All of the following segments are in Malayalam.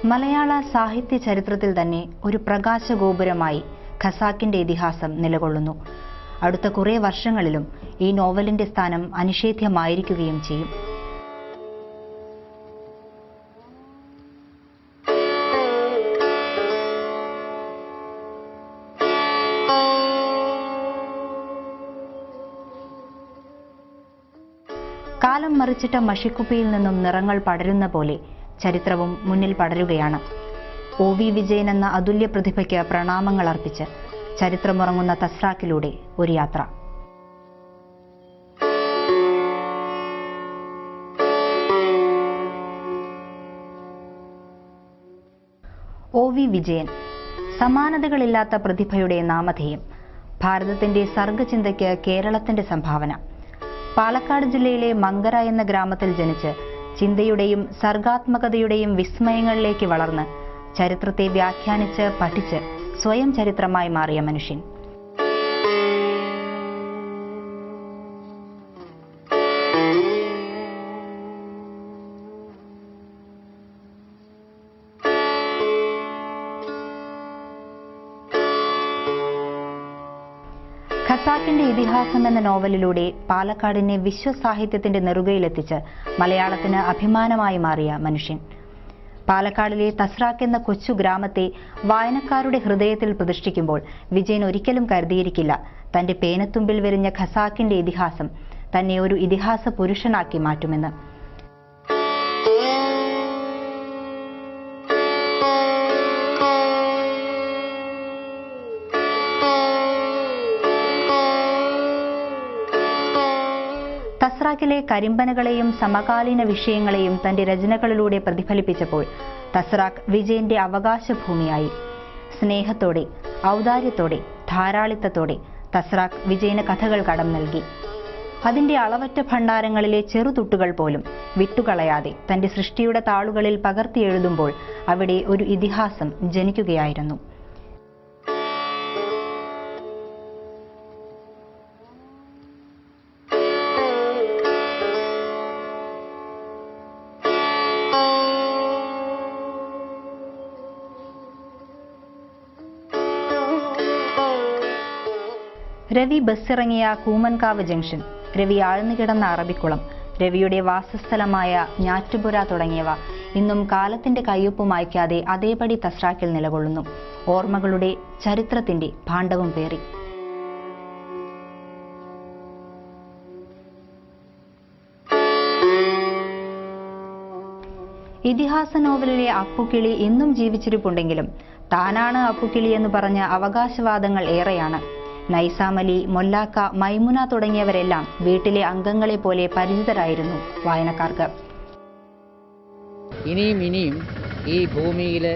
മലയാള സാഹിത്യ ചരിത്രത്തിൽ തന്നെ ഒരു പ്രകാശഗോപുരമായി ഖസാക്കിന്റെ ഇതിഹാസം നിലകൊള്ളുന്നു. അടുത്ത കുറേ വർഷങ്ങളിലും ഈ നോവലിന്റെ സ്ഥാനം അനിഷേധ്യമായിരിക്കുകയും ചെയ്യും. കാലം മറിച്ചിട്ട മഷിക്കുപ്പിയിൽ നിന്നും നിറങ്ങൾ പടരുന്ന പോലെ ചരിത്രവും മുന്നിൽ പടരുകയാണ്. OV വിജയൻ എന്ന അതുല്യ പ്രതിഭയ്ക്ക് പ്രണാമങ്ങൾ അർപ്പിച്ച് ചരിത്രമുറങ്ങുന്ന തസ്രാക്കിലൂടെ ഒരു യാത്ര. OV വിജയൻ, സമാനതകളില്ലാത്ത പ്രതിഭയുടെ നാമധേയം. ഭാരതത്തിന്റെ സർഗചിന്തയ്ക്ക് കേരളത്തിന്റെ സംഭാവന. പാലക്കാട് ജില്ലയിലെ മങ്കര എന്ന ഗ്രാമത്തിൽ ജനിച്ച് ചിന്തയുടെയും സർഗാത്മകതയുടെയും വിസ്മയങ്ങളിലേക്ക് വളർന്ന് ചരിത്രത്തെ വ്യാഖ്യാനിച്ച് പഠിച്ച് സ്വയം ചരിത്രമായി മാറിയ മനുഷ്യൻ. ഖസാക്കിന്റെ ഇതിഹാസം എന്ന നോവലിലൂടെ പാലക്കാടിനെ വിശ്വസാഹിത്യത്തിന്റെ നെറുകയിലെത്തിച്ച് മലയാളത്തിന് അഭിമാനമായി മാറിയ മനുഷ്യൻ. പാലക്കാടിലെ തസ്രാക്ക് എന്ന കൊച്ചു ഗ്രാമത്തെ വായനക്കാരുടെ ഹൃദയത്തിൽ പ്രതിഷ്ഠിക്കുമ്പോൾ വിജയൻ ഒരിക്കലും കരുതിയിരിക്കില്ല തന്റെ പേനത്തുമ്പിൽ വിരിഞ്ഞ ഖസാക്കിന്റെ ഇതിഹാസം തന്നെ ഒരു ഇതിഹാസ പുരുഷനാക്കി മാറ്റുമെന്ന്. തസ്രാക്കിലെ കരിമ്പനകളെയും സമകാലീന വിഷയങ്ങളെയും തന്റെ രചനകളിലൂടെ പ്രതിഫലിപ്പിച്ചപ്പോൾ തസ്രാക്ക് വിജയന്റെ അവകാശഭൂമിയായി. സ്നേഹത്തോടെ, ഔദാര്യത്തോടെ, ധാരാളിത്തത്തോടെ തസ്രാക്ക് വിജയന് കഥകൾ കടം നൽകി. അതിന്റെ അളവറ്റ ഭണ്ഡാരങ്ങളിലെ ചെറുതുട്ടുകൾ പോലും വിട്ടുകളയാതെ തന്റെ സൃഷ്ടിയുടെ താളുകളിൽ പകർത്തിയെഴുതുമ്പോൾ അവിടെ ഒരു ഇതിഹാസം ജനിക്കുകയായിരുന്നു. രവി ബസ്സിറങ്ങിയ കൂമൻകാവ് ജംഗ്ഷൻ, രവി ആഴ്ന്നുകിടന്ന അറബിക്കുളം, രവിയുടെ വാസസ്ഥലമായ ഞാറ്റുപുര തുടങ്ങിയവ ഇന്നും കാലത്തിന്റെ കയ്യൊപ്പ് മായ്ക്കാതെ അതേപടി തസ്രാക്കിൽ നിലകൊള്ളുന്നു. ഓർമ്മകളുടെ, ചരിത്രത്തിന്റെ ഭാണ്ഡവും പേറി. ഇതിഹാസ നോവലിലെ അപ്പുക്കിളി ഇന്നും ജീവിച്ചിരിപ്പുണ്ടെങ്കിലും താനാണ് അപ്പുക്കിളി എന്ന് പറഞ്ഞ അവകാശവാദങ്ങൾ ഏറെയാണ്. നൈസാമലി, മൊല്ലാക്ക, മൈമുന തുടങ്ങിയവരെല്ലാം വീട്ടിലെ അംഗങ്ങളെ പോലെ പരിചിതരായിരുന്നു വായനക്കാർക്ക്. ഇനിയും ഈ ഭൂമിയിലെ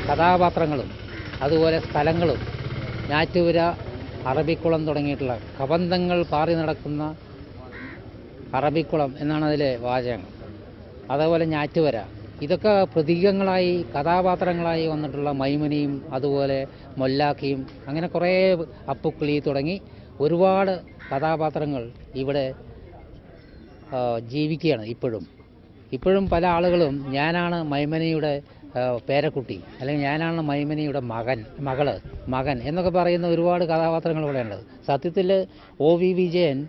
കഥാപാത്രങ്ങളും അതുപോലെ സ്ഥലങ്ങളും ഞാറ്റുപുര, അറബിക്കുളം തുടങ്ങിയിട്ടുള്ള കബന്ധങ്ങൾ പാറി നടക്കുന്ന അറബിക്കുളം എന്നാണ് അതിലെ വാചകങ്ങൾ. അതേപോലെ ഞാറ്റുപുര, ഇതൊക്കെ പ്രതീകങ്ങളായി കഥാപാത്രങ്ങളായി വന്നിട്ടുള്ള മൈമുനിയും അതുപോലെ മൊല്ലാക്കയും അങ്ങനെ കുറേ അപ്പുക്കിളി തുടങ്ങി ഒരുപാട് കഥാപാത്രങ്ങൾ ഇവിടെ ജീവിക്കുകയാണ്. ഇപ്പോഴും പല ആളുകളും ഞാനാണ് മൈമുനിയുടെ പേരക്കുട്ടി, അല്ലെങ്കിൽ ഞാനാണ് മൈമുനിയുടെ മകൻ എന്നൊക്കെ പറയുന്ന ഒരുപാട് കഥാപാത്രങ്ങൾ ഇവിടെയുണ്ട്. സത്യത്തിൽ OV വിജയൻ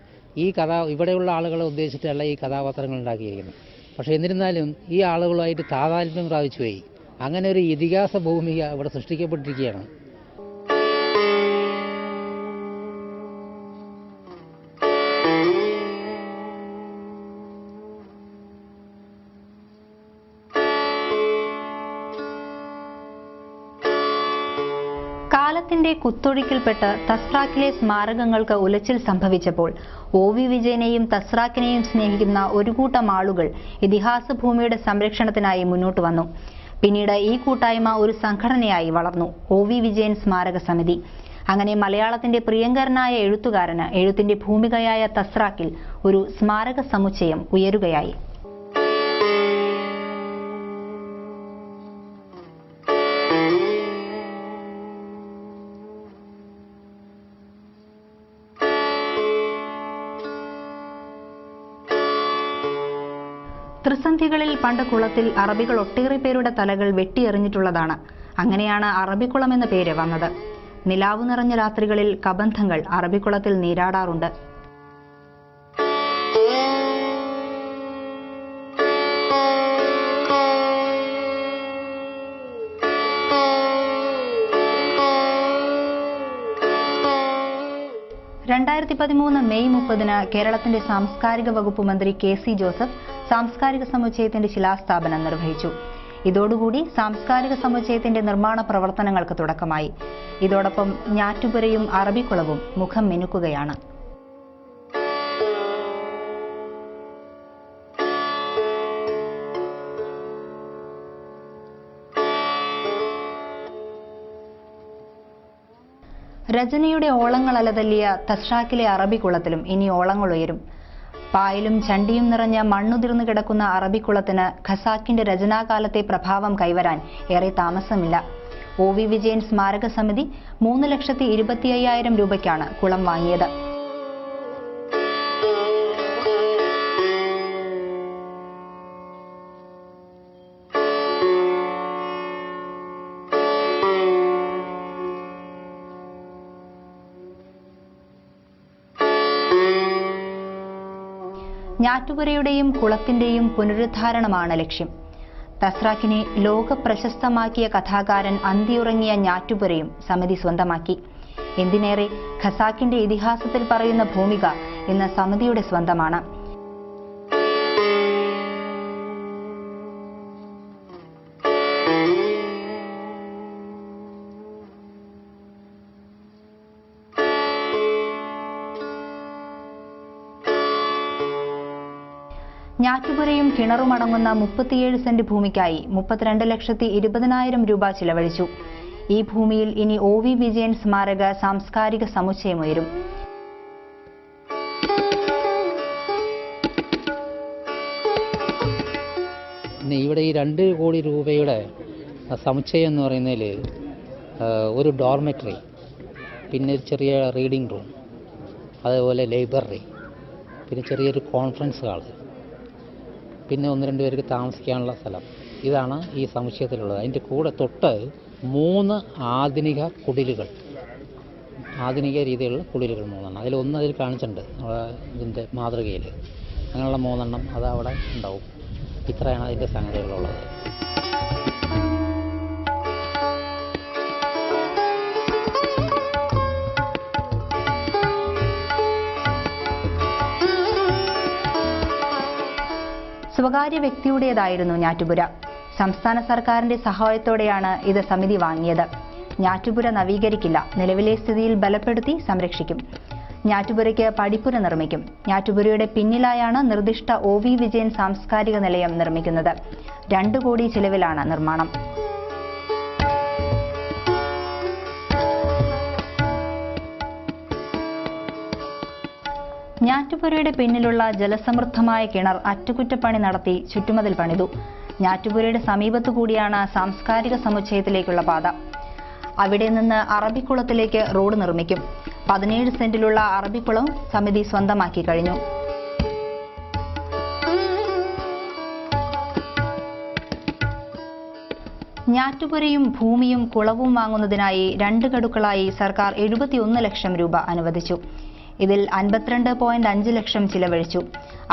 ഇവിടെയുള്ള ആളുകളെ ഉദ്ദേശിച്ചിട്ടല്ല ഈ കഥാപാത്രങ്ങൾ ഉണ്ടാക്കിയിരിക്കുന്നത്. പക്ഷേ എന്നിരുന്നാലും ഈ ആളുകളുമായിട്ട് താതാത്മ്യം പ്രാപിച്ചു പോയി. അങ്ങനെ ഒരു ഇതിഹാസ ഭൂമിക ഇവിടെ സൃഷ്ടിക്കപ്പെട്ടിരിക്കുകയാണ്. കാലത്തിന്റെ കുത്തൊഴുക്കിൽപ്പെട്ട് തസ്രാക്കിലെ സ്മാരകങ്ങൾക്ക് ഉലച്ചിൽ സംഭവിച്ചപ്പോൾ OV വിജയനെയും തസ്രാക്കിനെയും സ്നേഹിക്കുന്ന ഒരു കൂട്ടം ആളുകൾ ഇതിഹാസ ഭൂമിയുടെ സംരക്ഷണത്തിനായി മുന്നോട്ട് വന്നു. പിന്നീട് ഈ കൂട്ടായ്മ ഒരു സംഘടനയായി വളർന്നു, OV വിജയൻ സ്മാരക സമിതി. അങ്ങനെ മലയാളത്തിന്റെ പ്രിയങ്കരനായ എഴുത്തുകാരന് എഴുത്തിന്റെ ഭൂമികയായ തസ്രാക്കിൽ ഒരു സ്മാരക സമുച്ചയം ഉയരുകയായി. ത്രിസന്ധികളിൽ പണ്ട് കുളത്തിൽ അറബികൾ ഒട്ടേറെ പേരുടെ തലകൾ വെട്ടിയെറിഞ്ഞിട്ടുള്ളതാണ്. അങ്ങനെയാണ് അറബിക്കുളം എന്ന പേര് വന്നത്. നിലാവു നിറഞ്ഞ രാത്രികളിൽ കബന്ധങ്ങൾ അറബിക്കുളത്തിൽ നീരാടാറുണ്ട്. മെയ് 30 കേരളത്തിന്റെ സാംസ്കാരിക വകുപ്പ് മന്ത്രി KC ജോസഫ് സാംസ്കാരിക സമുച്ചയത്തിന്റെ ശിലാസ്ഥാപനം നിർവഹിച്ചു. ഇതോടുകൂടി സാംസ്കാരിക സമുച്ചയത്തിന്റെ നിർമ്മാണ പ്രവർത്തനങ്ങൾക്ക് തുടക്കമായി. ഇതോടൊപ്പം ഞാറ്റുപുരയും അറബിക്കുളവും മുഖം മിനുക്കുകയാണ്. രജനിയുടെ ഓളങ്ങൾ അലതല്ലിയ തസ്രാക്കിലെ അറബിക്കുളത്തിലും ഇനി ഓളങ്ങൾ ഉയരും. പായലും ചണ്ടിയും നിറഞ്ഞ മണ്ണുതിർന്നു കിടക്കുന്ന അറബിക്കുളത്തിന് ഖസാക്കിന്റെ രചനാകാലത്തെ പ്രഭാവം കൈവരാൻ ഏറെ താമസമില്ല. OV വിജയൻ സ്മാരക സമിതി 3,25,000 രൂപയ്ക്കാണ് കുളം വാങ്ങിയത്. ഞാറ്റുപുരയുടെയും കുളത്തിന്റെയും പുനരുദ്ധാരണമാണ് ലക്ഷ്യം. തസ്രാക്കിനെ ലോക പ്രശസ്തമാക്കിയ കഥാകാരൻ അന്തിയുറങ്ങിയ ഞാറ്റുപുരയും സമിതി സ്വന്തമാക്കി. എന്തിനേറെ, ഖസാക്കിന്റെ ഇതിഹാസത്തിൽ പറയുന്ന ഭൂമിക ഇന്ന് സമിതിയുടെ സ്വന്തമാണ്. ഞാറ്റുപുരയും കിണറുമടങ്ങുന്ന 37 സെന്റ് ഭൂമിക്കായി 32,20,000 രൂപ ചിലവഴിച്ചു. ഈ ഭൂമിയിൽ ഇനി OV വിജയൻ സ്മാരക സാംസ്കാരിക സമുച്ചയം ഉയരും. ഇവിടെ ഈ 2 കോടി രൂപയുടെ സമുച്ചയം എന്ന് പറയുന്നതിൽ ഒരു ഡോർമെറ്ററി, പിന്നെ ഒരു ചെറിയ റീഡിംഗ് റൂം, അതേപോലെ ലൈബ്രറി, പിന്നെ ചെറിയൊരു കോൺഫറൻസ് ഹാൾ, പിന്നെ 1-2 പേർക്ക് താമസിക്കാനുള്ള സ്ഥലം, ഇതാണ് ഈ സമുച്ചയത്തിലുള്ളത്. അതിൻ്റെ കൂടെ തൊട്ട് 3 ആധുനിക കുടിലുകൾ, ആധുനിക രീതിയിലുള്ള കുടിലുകൾ 3 അതിൽ കാണിച്ചിട്ടുണ്ട് ഇതിൻ്റെ മാതൃകയിൽ. അങ്ങനെയുള്ള 3 അത് അവിടെ ഉണ്ടാവും. ഇത്രയാണ് അതിൻ്റെ സംഗതികളുള്ളത്. സ്വകാര്യ വ്യക്തിയുടേതായിരുന്നു ഞാറ്റുപുര. സംസ്ഥാന സർക്കാരിന്റെ സഹായത്തോടെയാണ് ഇത് സമിതി വാങ്ങിയത്. ഞാറ്റുപുര നവീകരിക്കില്ല, നിലവിലെ സ്ഥിതിയിൽ ബലപ്പെടുത്തി സംരക്ഷിക്കും. ഞാറ്റുപുരയ്ക്ക് പടിപ്പുര നിർമ്മിക്കും. ഞാറ്റുപുരയുടെ പിന്നിലായാണ് നിർദ്ദിഷ്ട OV വിജയൻ സാംസ്കാരിക നിലയം നിർമ്മിക്കുന്നത്. 2 കോടി ചിലവിലാണ് നിർമ്മാണം. ഞാറ്റുപുരയുടെ പിന്നിലുള്ള ജലസമൃദ്ധമായ കിണർ അറ്റകുറ്റപ്പണി നടത്തി ചുറ്റുമതിൽ പണിതു. ഞാറ്റുപുരയുടെ സമീപത്തു കൂടിയാണ് സാംസ്കാരിക സമുച്ചയത്തിലേക്കുള്ള പാത. അവിടെ നിന്ന് അറബിക്കുളത്തിലേക്ക് റോഡ് നിർമ്മിക്കും. 17 സെന്റിലുള്ള അറബിക്കുളം സമിതി സ്വന്തമാക്കി കഴിഞ്ഞു. ഞാറ്റുപുരയും ഭൂമിയും കുളവും വാങ്ങുന്നതിനായി 2 ഗഡുക്കളായി സർക്കാർ 71 ലക്ഷം രൂപ അനുവദിച്ചു. ഇതിൽ 52.5 ലക്ഷം ചിലവഴിച്ചു.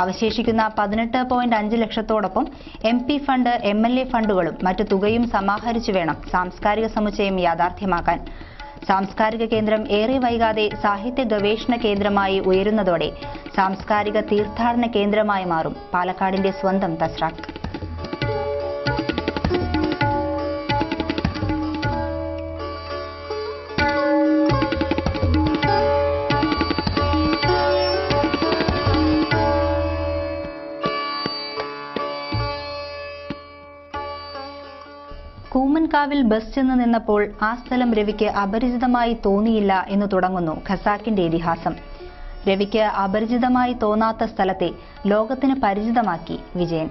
അവശേഷിക്കുന്ന 18.5 ലക്ഷത്തോടൊപ്പം MP ഫണ്ട്, MLA ഫണ്ടുകളും മറ്റു തുകയും സമാഹരിച്ചു വേണം സാംസ്കാരിക സമുച്ചയം യാഥാർത്ഥ്യമാക്കാൻ. സാംസ്കാരിക കേന്ദ്രം ഏറെ വൈകാതെ സാഹിത്യ ഗവേഷണ കേന്ദ്രമായി ഉയരുന്നതോടെ സാംസ്കാരിക തീർത്ഥാടന കേന്ദ്രമായി മാറും പാലക്കാടിന്റെ സ്വന്തം തസ്രാക്ക്. കൂമൻകാവിൽ ബസ് ചെന്ന് നിന്നപ്പോൾ ആ സ്ഥലം രവിക്ക് അപരിചിതമായി തോന്നിയില്ല എന്ന് തുടങ്ങുന്നു ഖസാക്കിന്റെ ഇതിഹാസം. രവിക്ക് അപരിചിതമായി തോന്നാത്ത സ്ഥലത്തെ ലോകത്തിന് പരിചിതമാക്കി വിജയൻ.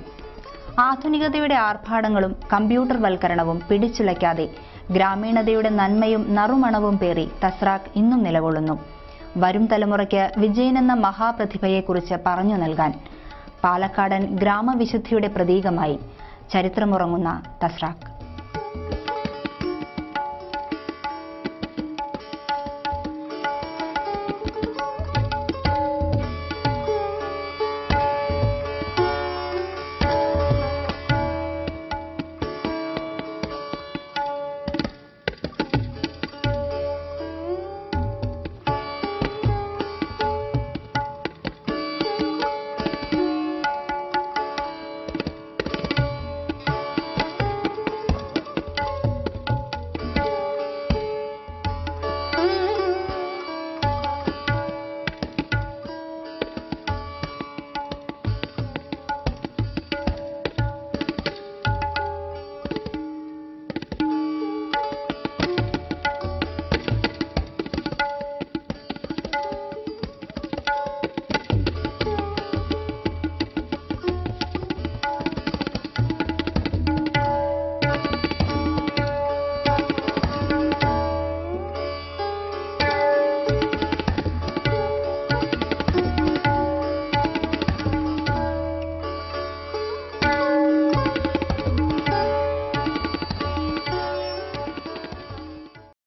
ആധുനികതയുടെ ആർഭാടങ്ങളും കമ്പ്യൂട്ടർ വൽക്കരണവും പിടിച്ചുലയ്ക്കാതെ ഗ്രാമീണതയുടെ നന്മയും നറുമണവും പേറി തസ്രാക്ക് ഇന്നും നിലകൊള്ളുന്നു. വരും തലമുറയ്ക്ക് വിജയൻ എന്ന മഹാപ്രതിഭയെക്കുറിച്ച് പറഞ്ഞു നൽകാൻ. പാലക്കാടൻ ഗ്രാമവിശുദ്ധിയുടെ പ്രതീകമായി ചരിത്രമുറങ്ങുന്ന തസ്രാക്ക്.